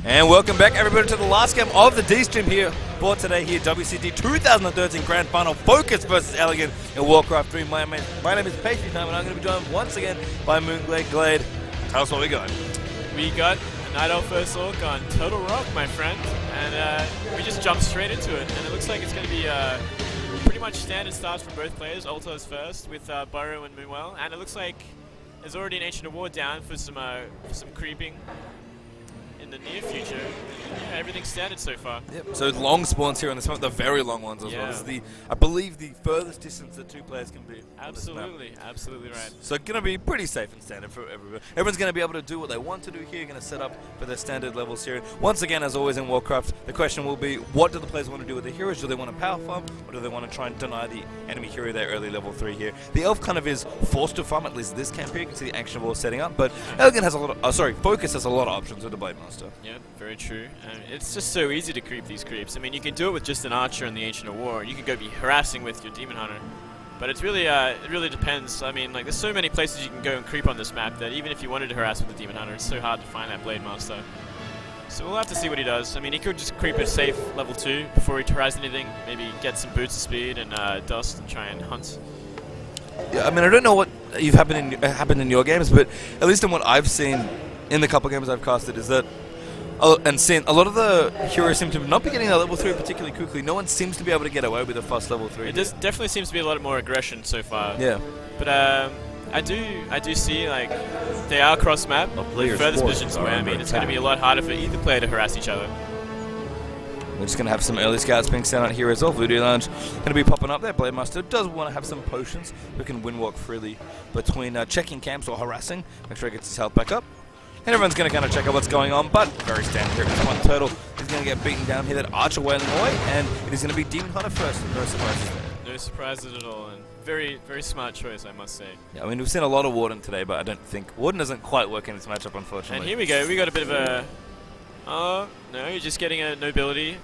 And welcome back, everybody, to the last game of the D-Stream here for today here, WCG2013 Grand Final, FoCuS versus EleGaNt in Warcraft 3. My name is Pastry Time, and I'm going to be joined once again by Moonglade. Glade, tell us what we got. We got a Night Elf first Orc on Total Rock, my friend, and we just jumped straight into it, and it looks like it's going to be pretty much standard starts from both players. Altos first with Burrow and Moonwell, and it looks like there's already an Ancient of War down for some creeping in the near future. Yeah, everything's standard so far. Yep. So long spawns here on this map, the very long ones as well. This is I believe the furthest distance that two players can be. Absolutely, absolutely right. So it's going to be pretty safe and standard for everyone. Everyone's going to be able to do what they want to do here. Going to set up for their standard levels here. Once again, as always in Warcraft, the question will be, what do the players want to do with their heroes? Do they want to power farm, or do they want to try and deny the enemy hero their early level 3 here? The Elf kind of is forced to farm, at least this campaign. You can see the Ancient of War setting up, but EleGaNt has a lot of, FoCuS has a lot of options with the Blade Master. Yeah, very true. It's just so easy to creep these creeps. I mean, you can do it with just an Archer and the Ancient of War. You can go be harassing with your Demon Hunter. But it's really, it really depends. I mean, like, there's so many places you can go and creep on this map that even if you wanted to harass with the Demon Hunter, it's so hard to find that Blade Master. So we'll have to see what he does. I mean, he could just creep a safe level 2 before he tries anything. Maybe get some boots of speed and dust and try and hunt. Yeah, I mean, I don't know what happened in your games, but at least in what I've seen in the couple games I've casted is that and seeing a lot of the heroes seem to not be getting that level 3 particularly quickly. No one seems to be able to get away with a fast level 3. It definitely seems to be a lot more aggression so far. Yeah. But I do see, like, they are cross map. Furthest positions away. I mean, it's going to be a lot harder for either player to harass each other. We're just going to have some early scouts being sent out here as well. Voodoo Lounge going to be popping up there. Blade Master does want to have some potions who can windwalk freely between checking camps or harassing. Make sure he gets his health back up. And everyone's going to kind of check out what's going on, but very standard here. This one Turtle is going to get beaten down here. That Archer wailing away, and it is going to be Demon Hunter first. No surprises there. No surprises at all, and very, very smart choice, I must say. Yeah, I mean, we've seen a lot of Warden today, but I don't think Warden doesn't quite work in this matchup, unfortunately. And here we go. We got a bit of a... Oh, no, you're just getting a nobility.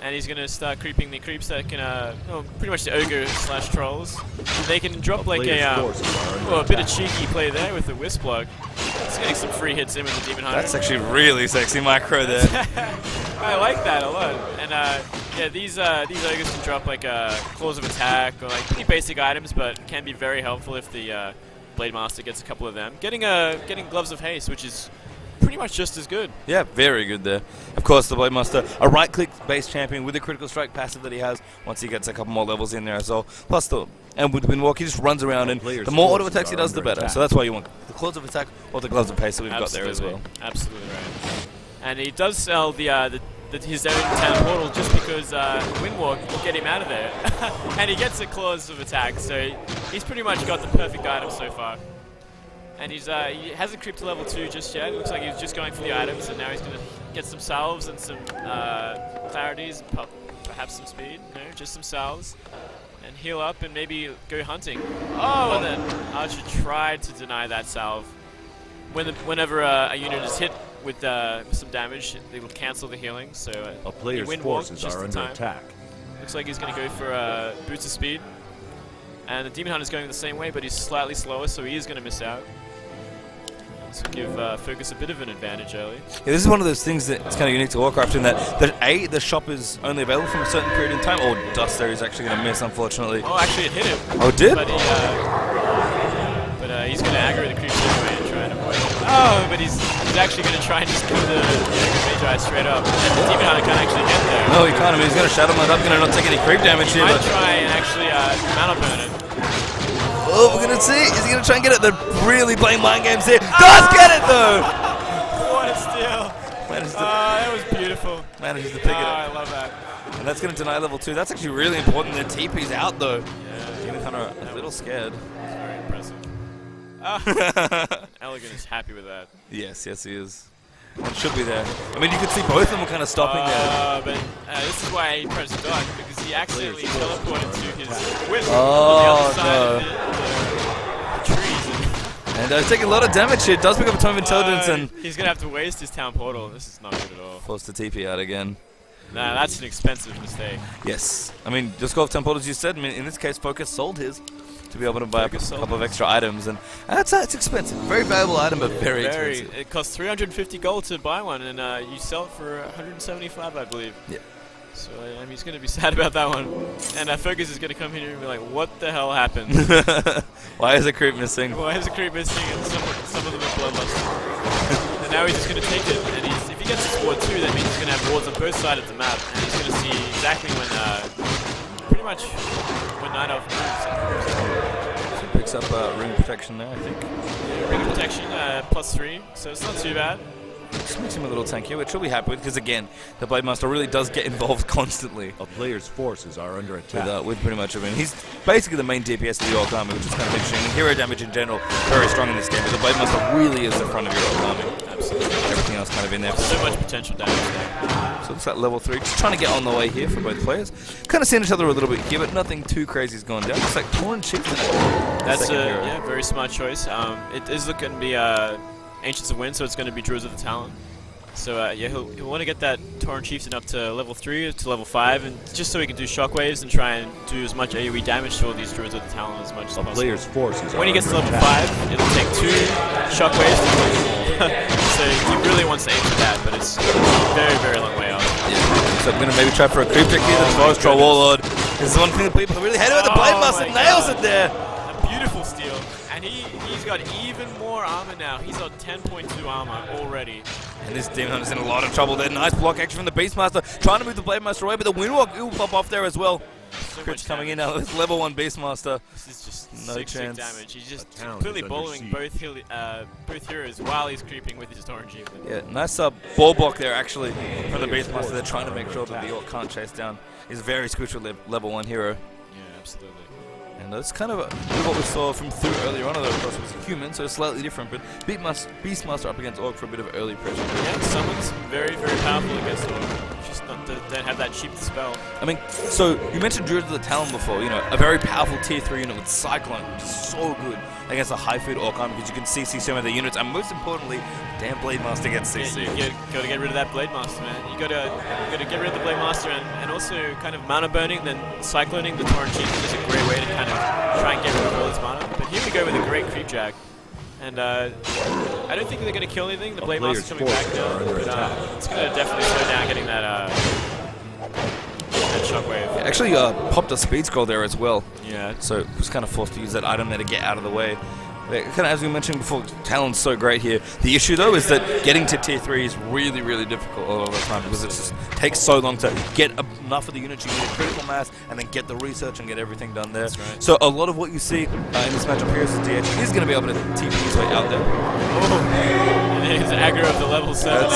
And he's going to start creeping the creeps that can, pretty much the ogre / trolls. They can drop like a bit of cheeky play there with the Wisp block. It's getting some free hits in with the Demon Hunter. That's actually really sexy micro there. I like that a lot. And yeah, these ogres can drop like claws of attack or like pretty basic items, but can be very helpful if the Blade Master gets a couple of them. Getting gloves of haste, which is pretty much just as good. Yeah, very good there. Of course, the Blade Master, a right-click base champion with the critical strike passive that he has once he gets a couple more levels in there as well. Plus, and with Windwalk, he just runs around, and the more auto attacks he does, the better. So that's why you want the claws of attack or the gloves of haste that we've got there as well. Absolutely right. And he does sell his own town portal just because Windwalk will get him out of there. And he gets the claws of attack, so he's pretty much got the perfect item so far. And he hasn't creeped to level 2 just yet. It looks like he's just going for the items, and now he's going to get some salves and some clarities, and perhaps some speed. No, just some salves. And heal up and maybe go hunting. Oh, and then Archer tried to deny that salve. Whenever a unit is hit with some damage, they will cancel the healing. So a player's forces are under attack. Looks like he's going to go for boots of speed. And the Demon Hunter is going the same way, but he's slightly slower, so he is going to miss out. So give FoCuS a bit of an advantage early. Yeah, this is one of those things that's kind of unique to Warcraft in that the shop is only available from a certain period in time, or Dust there is actually going to miss, unfortunately. Oh, actually it hit him. Oh, it did? But he's going to aggro the creeps anyway and try and avoid it. Oh, but he's actually going to try and just kill the Magi straight up. And the Demon Hunter can't actually get there. No, he can't. I mean, he's going to Shadow Mode up, going to not take any creep damage here. He might try and actually mana burn it. Oh, we're going to see. Is he going to try and get it? They're really playing mind games here. Does get it, though! What a steal. That was beautiful. Manages to pick it up. I love that. And that's going to deny level 2. That's actually really important. Their TP's out, though. Yeah. Demon Hunter a little scared. That's very impressive. EleGaNt is happy with that. Yes, he is. It should be there. I mean, you could see both of them were kind of stopping there. But this is why he pressed dodge, because he accidentally teleported to his Wisp on the other side of the trees. And taking a lot of damage here. It does pick up a ton of intelligence, and he's going to have to waste his town portal. This is not good at all. Forced the TP out again. Nah, that's an expensive mistake. Yes. I mean, just go off town portal, as you said. I mean, in this case, FoCuS sold his. to be able to buy a FoCuS couple of extra items, and that's expensive. Very valuable item, but very expensive. It costs 350 gold to buy one, and you sell it for 175, I believe. Yeah. So I mean, he's going to be sad about that one. And FoCuS is going to come here and be like, what the hell happened? Why is a creep missing? Why is a creep missing? And some of them are bloodlust. And now he's just going to take it. And if he gets this ward too, that means he's going to have wards on both sides of the map. And he's going to see exactly when, pretty much, when Night Elf moves. So he picks up ring protection there, I think. Yeah, ring protection, +3, so it's not too bad. Just makes him a little tankier, which we'll be happy with, because again, the Blade Master really does get involved constantly. A player's forces are under attack. With pretty much everything. He's basically the main DPS of the Orc army, which is kind of interesting. And hero damage in general, very strong in this game, but the Blade Master really is the front of your Orc army. Absolutely. Everything else kind of in there. So much potential damage there. So it's at level 3, just trying to get on the way here for both players. Kind of seeing each other a little bit here, but nothing too crazy has gone down. It's like Torn Chieftain. That's a very smart choice. It is looking to be Ancients of Wind, so it's going to be Druids of the Talon. So yeah, he'll want to get that Tauren Chieftain up to level 3 to level 5, and just so he can do shockwaves and try and do as much AoE damage to all these Druids of the Talon as much as possible. Player's forces when he gets to level 5, it'll take 2 shockwaves to so he really wants to aim for that, but it's a very, very long way off. Yeah. So I'm going to maybe try for a creep trick here. The Forest Troll Warlord. This is one thing that people really hate about the Blade Master. Nails it there. A beautiful steal. And he's got even more armor now. He's on 10.2 armor already. And this Demon Hunter's in a lot of trouble there. Nice block action from the Beastmaster. Trying to move the Blade Master away, but the Windwalk will pop off there as well. So Crit's coming in now. This level 1 Beastmaster. This is just no sick chance. Damage. He's just completely bowling both heroes while he's creeping with his Tauren Chieftain. Yeah, nice ball block there actually from the Beastmaster. They're trying to make sure that the Orc can't chase down his very crucial level 1 hero. Yeah, absolutely. And that's kind of what we saw from Thu earlier on, although of course it was a human, so it's slightly different, but Beastmaster up against Orc for a bit of early pressure. Yeah, someone's very, very powerful against Orc. Just don't have that cheap spell. I mean, so you mentioned Druids of the Talon before, you know, a very powerful tier 3 unit with Cyclone, which is so good against a high food Orc army because you can CC some of the units, and most importantly, damn Blade Master gets CC. Yeah, you gotta get rid of that Blade Master, man. You gotta get rid of the Blade Master and also kind of mana burning, then cycloning the Tauren Chieftain is a great way to kind of try and get rid of all his mana. But here we go with a great creep jack. And I don't think they're going to kill anything. The Blade Master's coming back now, but it's going to definitely slow down getting that shockwave. Yeah, actually popped a speed scroll there as well. Yeah. So was kind of forced to use that item there to get out of the way. Kind of as we mentioned before, Talon's so great here. The issue though is that getting to tier 3 is really, really difficult a lot of the time because it just takes so long to get enough of the units. You need a critical mass and then get the research and get everything done there. That's right. So a lot of what you see in this matchup here is that DH is going to be able to TP his way out there. Oh. And he's aggro of the level 7.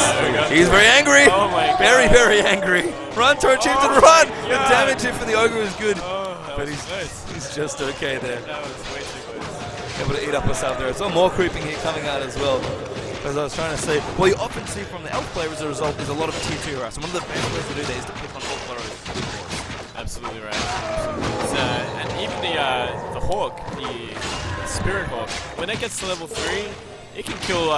He's very angry. Oh my God. Very, very angry. Run, Tauren Chieftain, run! God. The damage hit for the Ogre is good. Oh, But he's just okay there. That was way too close. Able to eat up us out there. It's all more creeping here coming out as well. As I was trying to say, what you often see from the Elf player as a result is a lot of tier 2 harass. And one of the best ways to do that is to pick on Orc burrows. Absolutely right. And even the Hawk, the Spirit Hawk, when it gets to level 3, it can kill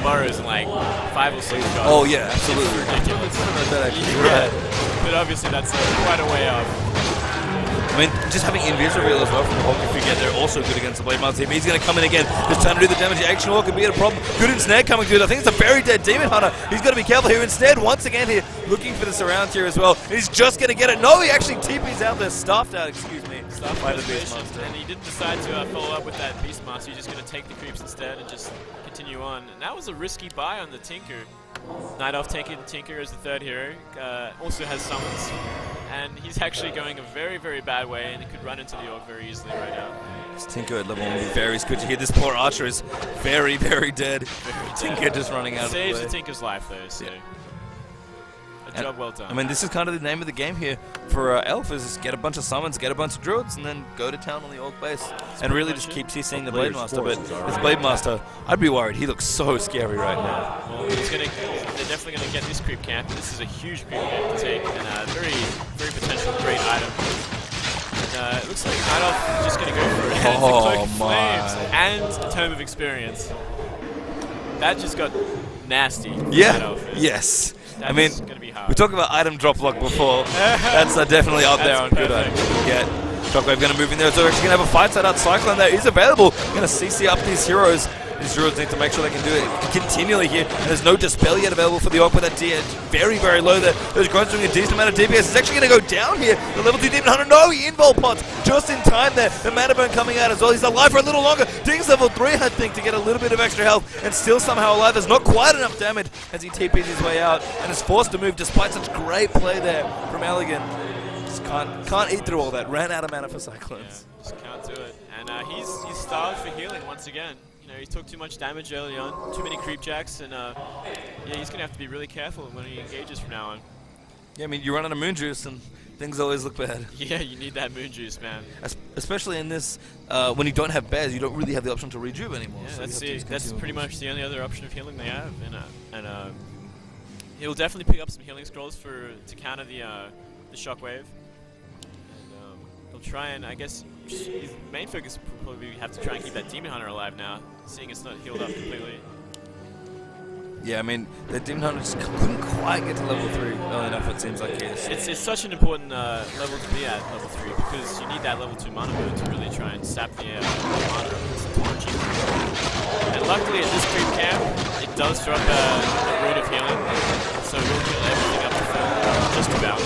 burrows in like 5 or 6 shots. Oh yeah, absolutely. It's ridiculous. That actually, Yeah. right. But obviously that's quite a way off. I mean, just having Invis reveal as well from the Hawk if you get there, also good against the Blade Master. He's going to come in again, just trying to do the damage. The Action Hawk could be a problem. Good ensnare coming through. I think it's a very dead Demon Hunter. He's got to be careful here. Instead, once again here, looking for the surround here as well. He's just going to get it. No, he actually TP's out there. Staffed out, excuse me. Staffed by the the Beastmaster. And he didn't decide to follow up with that Beastmaster. He's just going to take the creeps instead and just continue on. And that was a risky buy on the Tinker. Night Elf taking Tinker as the 3rd hero. Also has summons. And he's actually going a very, very bad way, and he could run into the Orc very easily right now. This Tinker at level 1 will be very good to hear. This poor Archer is very, very dead. Tinker just running out of the way. Saves the Tinker's life though, so a job well done. I mean, this is kind of the name of the game here for Elf, is just get a bunch of summons, get a bunch of druids, and then go to town on the Orc base. And really just keep CCing the Blade Master. But this Blade Master, I'd be worried. He looks so scary right now. Well, they're definitely going to get this creep camp. This is a huge creep camp to take, and a very, very potential great item. And it looks like Night Elf is just going to go for it. And it's a Cloak of Flames and a Tome of Experience. That just got nasty. Yeah. Night Elf. Yes. That I mean, is gonna be hard. we talked about item drop lock before. That's definitely up there on good items to get. Shockwave going to move in there. So we're actually going to have a fight side out. Cyclone there is available. Going to CC up these heroes. These heroes need to make sure they can do it continually here. And there's no Dispel yet available for the Orc with that DH very, very low there. Those grunts doing a decent amount of DPS. It's actually going to go down here. The level 2 Demon Hunter. No, he invul pots just in time there. The mana burn coming out as well. He's alive for a little longer. Ding's level 3, I think, to get a little bit of extra health and still somehow alive. There's not quite enough damage as he TPs his way out and is forced to move despite such great play there from EleGaNt. Just can't eat through all that. Ran out of mana for Cyclones. Yeah, just can't do it. And he's starved for healing once again. You know, he took too much damage early on, too many creep jacks, and yeah, he's going to have to be really careful when he engages from now on. Yeah, I mean, you run out of moon juice and things always look bad. Yeah, you need that moon juice, man. Especially in this, when you don't have bears, you don't really have the option to rejuve anymore. Yeah, so that's pretty much the only other option of healing they have. And he'll definitely pick up some healing scrolls to counter the shockwave. He'll try and, I guess, his main focus will probably have to try and keep that Demon Hunter alive now, seeing it's not healed up completely. Yeah, I mean, the Demon Hunter just couldn't quite get to level 3 early enough, it seems like he is. It's such an important level to be at, level 3, because you need that level 2 mana burn to really try and sap the mana up. And luckily at this creep camp, it does throw up a rune of healing, so we'll heal everything up to full, just about.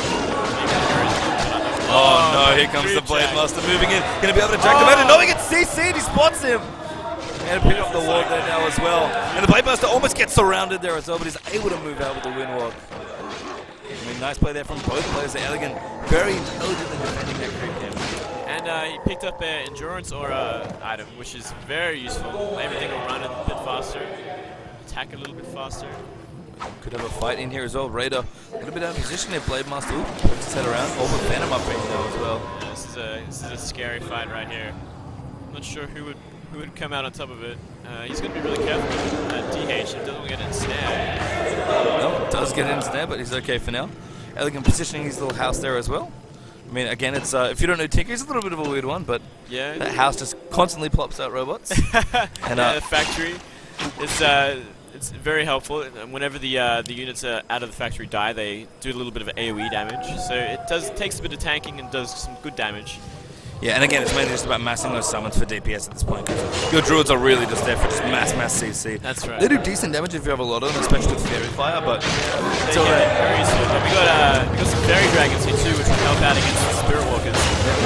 Oh no, here comes the Blade Master moving in. Going to be able to jack him out. And no, he gets CC'd. He spots him. And pick up the ward there now as well. And the Blade Master almost gets surrounded there as well, but he's able to move out with the Windwalk. I mean, nice play there from both players. EleGaNt very intelligently defending that creep camp. And he picked up an Endurance Aura item, which is very useful. Everything will run a bit faster, attack a little bit faster. Could have a fight in here as well. Raider a little bit out of position there. Blade Master pokes his head around. Oh, but Phantom up right there as well. Yeah, this is a scary fight right here. I'm not sure who would come out on top of it. He's going to be really careful with DH and doesn't get ensnared. No, does get ensnared, but he's okay for now. EleGaNt positioning his little house there as well. I mean, again, it's if you don't know Tinker, he's a little bit of a weird one, but yeah, that house just constantly plops out robots. And the factory, it's very helpful. Whenever the units out of the factory die, they do a little bit of AoE damage. So it takes a bit of tanking and does some good damage. Yeah, and again, it's mainly just about massing those summons for DPS at this point. Your druids are really just there for just mass CC. That's right. They do decent damage if you have a lot of them, especially with Fairy Fire, but it's alright. Very soon. We got some Fairy Dragons here too, which will help out against the Spirit Walkers.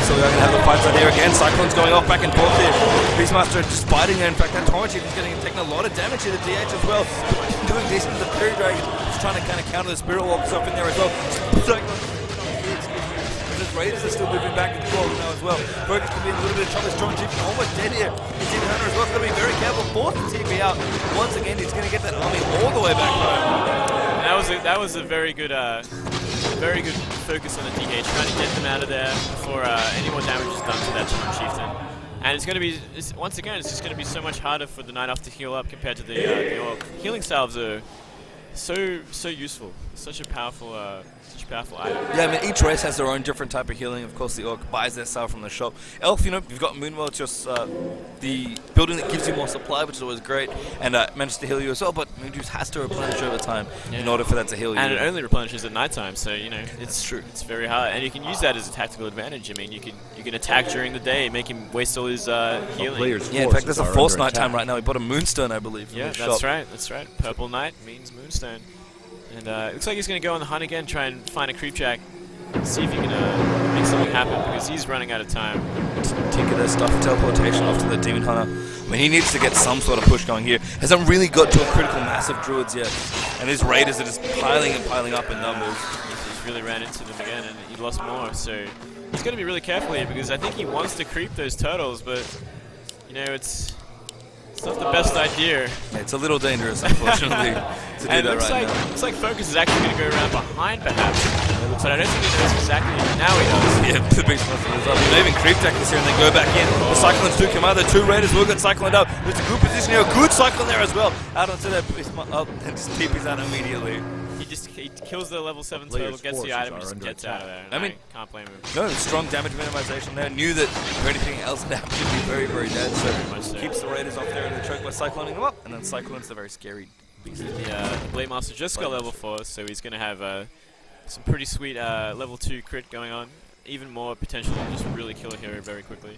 So we're going to have the fights out here again. Cyclone's going off back and forth here. Beastmaster just fighting there. In fact, that Torrent Chief is taking a lot of damage here to DH as well. Doing decent with the Fairy Dragon. Just trying to kind of counter the Spirit Walkers up in there as well. Raiders are still moving back and forth now as well. FoCuS could be in a little bit of trouble. Strong Chief almost dead here. The Demon Hunter as well is going to be very careful. Forced to TP out. Once again, he's going to get that army all the way back home. That was a very good focus on the DH, trying to get them out of there before any more damage is done to that Strong Chieftain. And it's going to be, once again, it's just going to be so much harder for the Night Elf to heal up compared to the Orc. Healing salves are so useful. Such a powerful item. Yeah, I mean, each race has their own different type of healing. Of course, the Orc buys their salve from the shop. Elf, you know, you've got Moonwell, it's just the building that gives you more supply, which is always great, and manages to heal you as well, but Moon Juice has to replenish over time in order for that to heal you. And it only replenishes at nighttime, so, you know, it's true. It's very hard, and you can use that as a tactical advantage. I mean, you can attack during the day, make him waste all his healing. Yeah, in fact, there's a Force Nighttime right now. We bought a Moonstone, I believe, from the shop. That's right. Purple Night means Moonstone. And it looks like he's going to go on the hunt again, try and find a creep jack, see if he can make something happen, because he's running out of time. Tinker their stuff, teleportation off to the Demon Hunter. I mean, he needs to get some sort of push going here. Hasn't really got to a critical mass of druids yet. And his raiders are just piling and piling up in numbers. He's really ran into them again, and he lost more, so he's got to be really careful here, because I think he wants to creep those turtles, but, you know, it's not the best idea. Yeah, it's a little dangerous, unfortunately, to do that right now. Looks like FoCuS is actually going to go around behind, perhaps. But I don't think he knows exactly. Now he does. Yeah, the big stuff is up. They even creep jack this here and then go back in. The Cyclones do come out. The two Raiders will get Cycloned up. There's a good position here. A good Cyclone there as well. Out onto that. And just TP's out immediately. He kills the level 7 turtle, gets the item, and just gets out of there. I mean, can't blame him. No, strong damage minimization there. Knew that if anything else would happen, he'd be very, very dead. So keeps the Raiders off there in the choke by cycloning them up, and then Cyclone's the very scary beast. The Blade Master just got level 4, so he's going to have some pretty sweet level 2 crit going on. even more potential to just really kill a hero very quickly.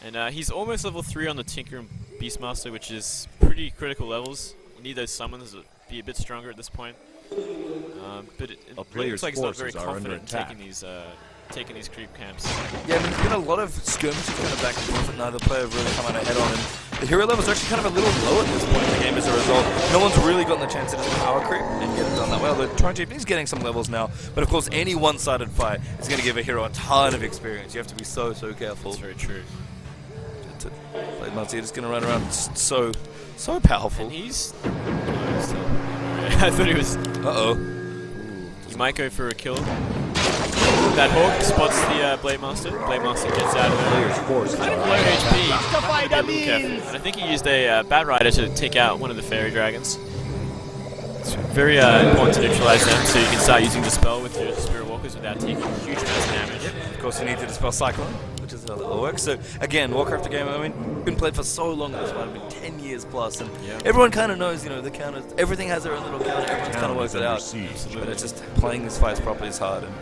And he's almost level 3 on the Tinker and Beastmaster, which is pretty critical levels. You need those summons to be a bit stronger at this point. But it looks like he's not very confident in taking these creep camps. Yeah, I mean, there's been a lot of skirmishes kind of back and forth that neither player have really come out ahead on. And the hero levels are actually kind of a little low at this point in the game as a result. No one's really gotten the chance to just power creep and get it done that well. The Torrent Chief is getting some levels now, but of course any one-sided fight is going to give a hero a ton of experience. You have to be so careful. That's very true. Blade Master just going to run around so powerful. And he's... I thought he was... Uh-oh. He might go for a kill. That Hawk spots the Blade Master. Blade Master gets out of there. Kind of low HP. And I think he used a Bat Rider to take out one of the Fairy Dragons. It's very important to neutralize them, so you can start using Dispel with your Spirit Walkers without taking huge amounts of damage. Of course, you need to Dispel Cyclone, which is how that works. So, again, Warcraft game, I mean, been played for so long at this one, been 10 years plus, and everyone kind of knows, you know, the counters, everything has their own little counter, everyone's kind of works it out. But it's just playing these fights properly is hard, and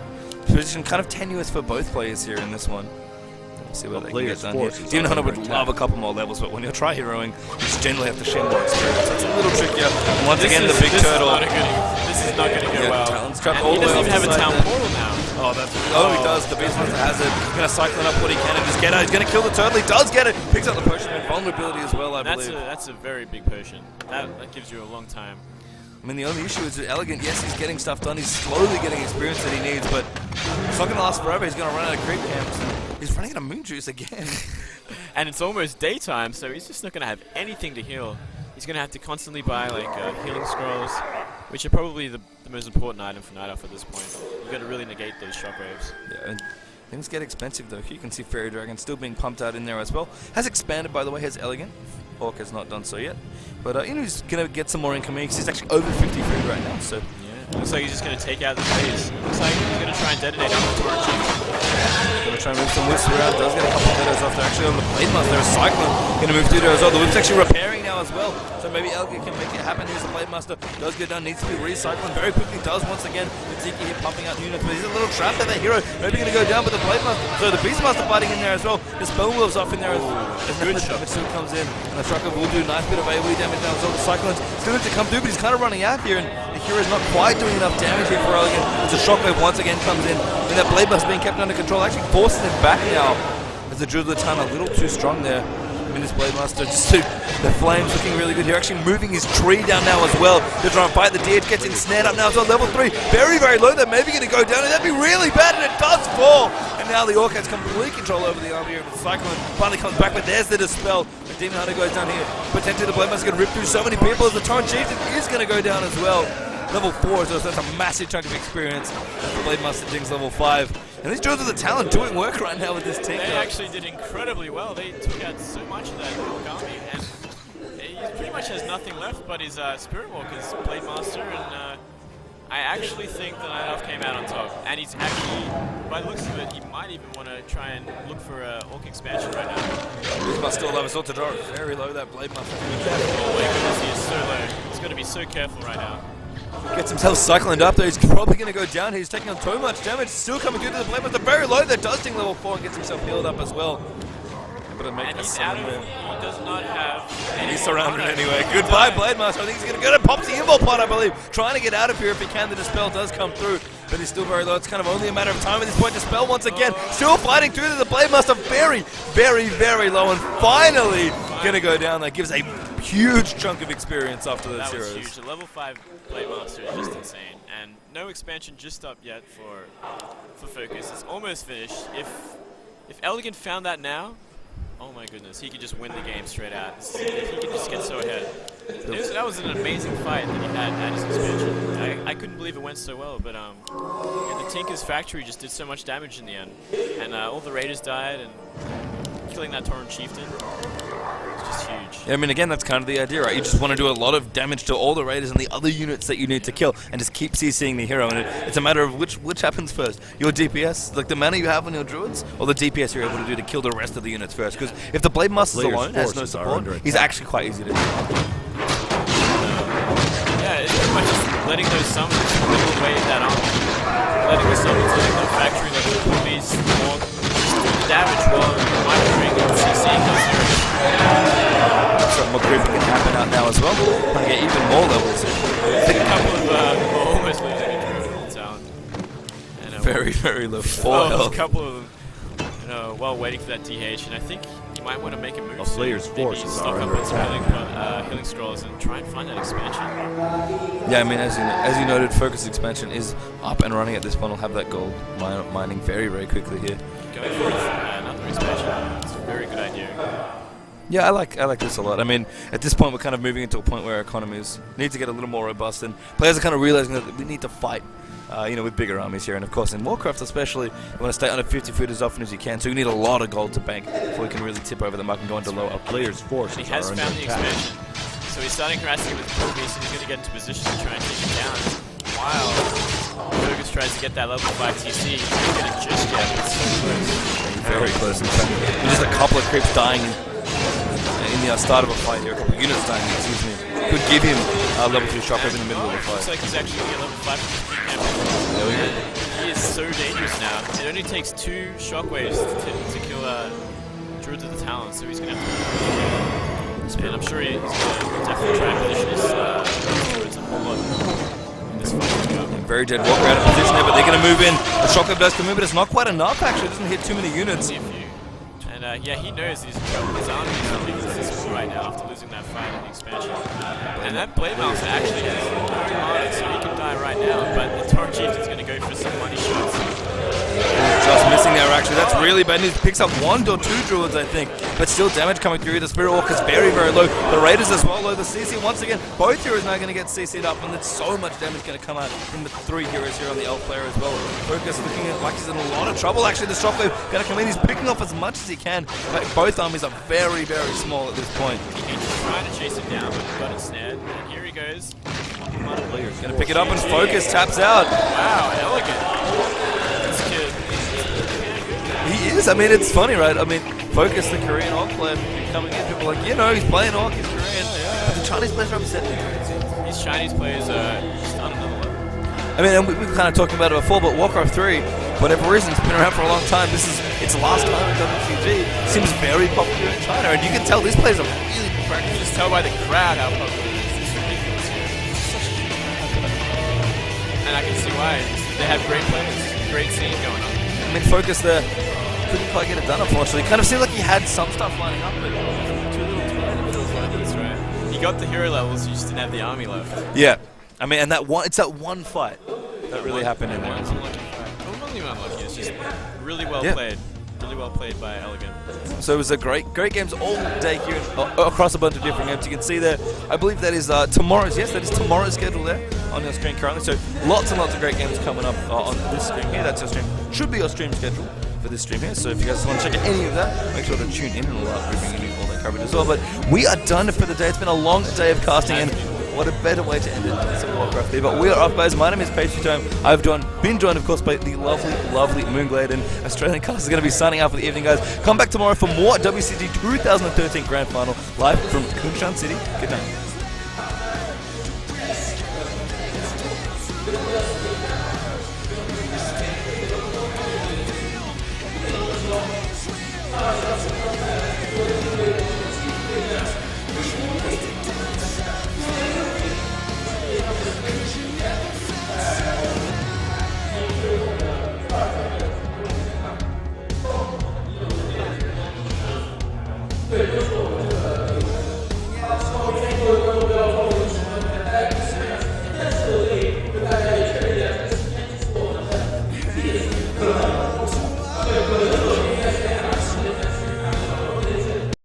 position kind of tenuous for both players here in this one. We'll see what they can get done here. Demon Hunter would love a couple more levels, but when you're try-heroing, you just generally have to share more experience. So it's a little trickier. And once again, the big turtle. This is not going to go well. Talon's trapped And all he the way doesn't off even the have a side town there. portal now. Oh, he does. The Beastmaster has it. He's going to cyclone up what he can and just get out. He's going to kill the turtle. He does get it. Picks up the potion of invulnerability as well, I believe. That's a very big potion. That gives you a long time. I mean, the only issue is with EleGaNt, yes, he's getting stuff done. He's slowly getting experience that he needs, but it's not going to last forever. He's going to run out of creep camps. He's running out of moon juice again. And it's almost daytime, so he's just not going to have anything to heal. He's going to have to constantly buy like healing scrolls, which are probably the most important item for Night Elf at this point. You've got to really negate those shockwaves. Yeah, and things get expensive though. You can see Fairy Dragon still being pumped out in there as well. Has expanded, by the way, has EleGaNt. Hawk has not done so yet. But you know, he's going to get some more income because he's actually over 50 food right now. So yeah, looks like he's just going to take out the phase. Looks like he's going to try and detonate on the Torrent Chief. Going to try and move some whips around. Does get a couple of deados after actually on the Blade Master. There's Cyclone going to move through there as well. The whip's actually repairing now as well. So maybe EleGaNt can make it happen. Here's the Blade Master. Does get done. Needs to be recycling very quickly. Does once again. With Ziki here pumping out units. But he's a little trapped there. That hero maybe going to go down. But the Blade Master. So the Beastmaster fighting in there as well. The Spell Wolves off in there as well. Good shot. Soon comes in. And the Trucker will do a nice bit of AoE damage now as well. The Cyclone's still need to come through, but he's kind of running out here. And the hero's not quite doing enough damage here for EleGaNt. As the Shockwave once again comes in. And that Blade Master being kept under control. Actually forcing him back now. As the Druid of the Town a little too strong there. I mean, this Blade Master just the flames looking really good here. Actually moving his tree down now as well to try and fight. The DH gets ensnared up now as well. Level 3, very low. They're maybe going to go down, and that'd be really bad, and it does fall. And now the Orc has complete control over the army here. The Cyclone finally comes back, but there's the Dispel. The Demon Hunter goes down here. Potentially the Blade Master is going to rip through so many people as the Torrent Chieftain is going to go down as well. Level 4, so that's a massive chunk of experience. The Blade Master dings level 5. And these Druids of the Talon doing work right now with this Tinker. They actually did incredibly well. They took out so much of that Orc army, and he pretty much has nothing left but his Spirit Walker's Blade Master, and I actually think that Night Elf came out on top. And he's actually, by the looks of it, he might even want to try and look for an Orc expansion right now. He must still have his to draw very low, that Blade Master. Oh my goodness, he is so low. He's got to be so careful right now. Gets himself cycloned up there. He's probably going to go down. He's taking on too much damage. Still coming through to the Blade Master. Very low there. Does ding level 4 and gets himself healed up as well. And he's out of it. He does not have any. He's surrounded anyway. Goodbye, Blade Master. I think he's going to go to Pops the Invul Pot, I believe. Trying to get out of here if he can. The Dispel does come through, but he's still very low. It's kind of only a matter of time at this point. Dispel once again. Still fighting through to the Blade Master. Very low. And finally going to go down. That gives a huge chunk of experience after those that heroes. That was huge. The level 5 Blade Master is just insane. And no expansion just up yet for FoCuS. It's almost finished. If EleGaNt found that now, oh my goodness, he could just win the game straight out. He could just get so ahead. That was an amazing fight that he had at his expansion. I couldn't believe it went so well, but yeah, the Tinker's factory just did so much damage in the end. And all the Raiders died, and killing that Torrent Chieftain was just huge. Yeah, I mean, again, that's kind of the idea, right? You just want to do a lot of damage to all the Raiders and the other units that you need to kill, and just keep CCing the hero. And it's a matter of which happens first. Your DPS, like the mana you have on your Druids, or the DPS you're able to do to kill the rest of the units first. Because if the Blade Master alone has no support, he's actually quite easy to do. Yeah, it's pretty much just letting those summons whittle away that armor. Letting the summons, letting the factory, letting the he's more doing damage while microing and CCing those heroes. Some more creeping can happen out now as well. Trying to get even more levels. I think a couple of almost losing individual talent. And, Very, very low. 4 a health. couple of them, while waiting for that DH, and I think you might want to make a move. A player's soon. forces Maybe stock are up under on some attack. healing scrolls and try and find that expansion. Yeah, I mean, as you noted, FoCuS expansion is up and running at this point. I'll have that gold mining very, very quickly here. Going for another expansion. It's a very good idea. Yeah, I like this a lot. I mean, at this point, we're kind of moving into a point where our economies need to get a little more robust, and players are kind of realizing that we need to fight, with bigger armies here. And of course, in Warcraft especially, you want to stay under 50 foot as often as you can. So you need a lot of gold to bank before you can really tip over the mark and go into low up. Player's forces He are has under found the attack. expansion. So he's starting harassing with the Beast, and he's going to get into position to try and take him down. While FoCuS tries to get that level 5 TC, he's going to get it just yet. It's so close. Very close. In fact, just a couple of creeps dying in the start of a fight here. A couple of units dying, excuse me. Could give him level 3 shockwave in the middle of the Looks fight. like he's actually going to get level 5 campaign. There we go. He is so dangerous now. It only takes 2 shockwaves to kill Druids of the Talon, so he's going to have to. And I'm sure he's going to definitely try and position his Druids a whole lot in this fight. Very dead walker out of position there, but they're going to move in. The shockwave does come in, but it's not quite enough actually. It doesn't hit too many units. And yeah, he knows he's in trouble. His army is not being successful right now after losing that fight in the expansion. And that Blade Master actually has no mana, so he can die right now. But the Torrent Chieftain's going to go for some money shots. Just missing there actually. That's really bad news. Picks up 1 or 2 druids, I think. But still damage coming through. The Spirit Walk is very, very low. The Raiders as well low. The CC once again. Both heroes now going to get CC'd up, and there's so much damage going to come out from the 3 heroes here on the elf player as well. FoCuS looking like he's in a lot of trouble. Actually, the Shockwave going to come in. He's picking off as much as he can. But both armies are very, very small at this point. He's trying to chase him down, but he got ensnared. And here he goes. Going to pick it up, and FoCuS taps out. Wow, EleGaNt. This kid. He is. I mean, it's funny, right? I mean, FoCuS, the Korean Orc player, coming in. People are like, he's playing Orc, he's Korean. But the Chinese players are upset. These Chinese players are just on another level. I mean, and we were kind of talking about it before, but Warcraft 3, for whatever reason, it's been around for a long time. This is its last time in WCG. Seems very popular in China, and you can tell these players are really practicing. You can just tell by the crowd how popular it is. It's ridiculous here. It's such a huge crowd. And I can see why. They have great players, great scene going on. I mean, FoCuS there couldn't quite get it done, unfortunately. Kind of seemed like he had some stuff lining up, but too little too late. That's right. He got the hero levels, you just didn't have the army left. Yeah. I mean, and it's that one fight that really happened in there. One's unlucky fight. Not even unlucky, it's just really well played. Really well played by EleGaNt. So it was a great games all day here across a bunch of different games. You can see there, I believe that is tomorrow's schedule there on your screen currently. So lots and lots of great games coming up on this screen here. That's your stream. Should be your stream schedule for this stream here. So if you guys want to check out any of that, make sure to tune in, and we'll be bringing you all that coverage as well. But we are done for the day. It's been a long day of casting, and what a better way to end it than some Warcraft 3. But we are off, guys. My name is Pastry Time. I've been joined, of course, by the lovely, lovely Moonglade, and Australian Cast is going to be signing out for the evening, guys. Come back tomorrow for more WCG 2013 Grand Final live from Kunshan City. Good night.